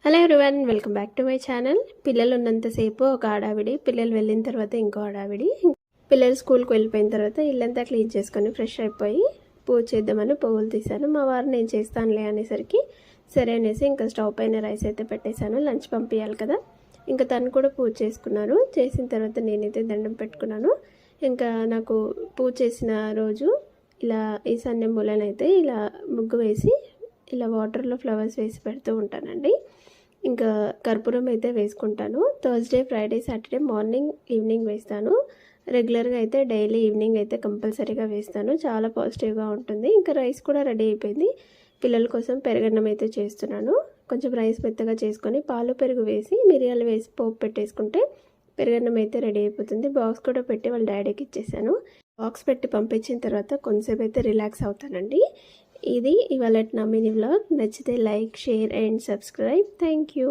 Hello everyone, welcome back to my channel. పిల్లలు ఉన్నంతసేపు ఒక హడావిడి, పిల్లలు వెళ్ళిన తర్వాత ఇంకో హడావిడి. పిల్లలు స్కూల్కి వెళ్ళిపోయిన తర్వాత ఇల్లంతా క్లీన్ చేసుకొని ఫ్రెష్ అయిపోయి పూజ చేద్దామని పువ్వులు తీశాను. మా వారు నేను చేస్తానులే అనేసరికి సరే అనేసి ఇంకా స్టవ్ పైన రైస్ అయితే పెట్టేశాను. లంచ్ పంపించాలి కదా, ఇంకా తను కూడా పూజ చేసుకున్నారు. చేసిన తర్వాత నేనైతే దండం పెట్టుకున్నాను. ఇంకా నాకు పూజ చేసిన రోజు ఇలా ఈశాన్య మూలనైతే ఇలా ముగ్గు వేసి ఇలా వాటర్లో ఫ్లవర్స్ వేసి పెడుతూ ఉంటానండి. ఇంకా కర్పూరం అయితే వేసుకుంటాను. Thursday, Friday, Saturday morning, evening వేస్తాను. రెగ్యులర్గా అయితే డైలీ ఈవినింగ్ అయితే కంపల్సరీగా వేస్తాను. చాలా పాజిటివ్గా ఉంటుంది. ఇంకా రైస్ కూడా రెడీ అయిపోయింది. పిల్లల కోసం పెరుగన్నం అయితే చేస్తున్నాను. కొంచెం రైస్ మెత్తగా చేసుకొని పాలు పెరుగు వేసి మిరియాలు వేసి పోపు పెట్టేసుకుంటే పెరుగన్నం అయితే రెడీ అయిపోతుంది. బాక్స్ కూడా పెట్టి వాళ్ళ డాడీకి ఇచ్చేసాను. బాక్స్ పెట్టి పంపించిన తర్వాత కొంతసేపు అయితే రిలాక్స్ అవుతానండి. ఇది ఇవాళ నా మినీ వ్లాగ్. నచ్చితే like, share and subscribe. Thank you.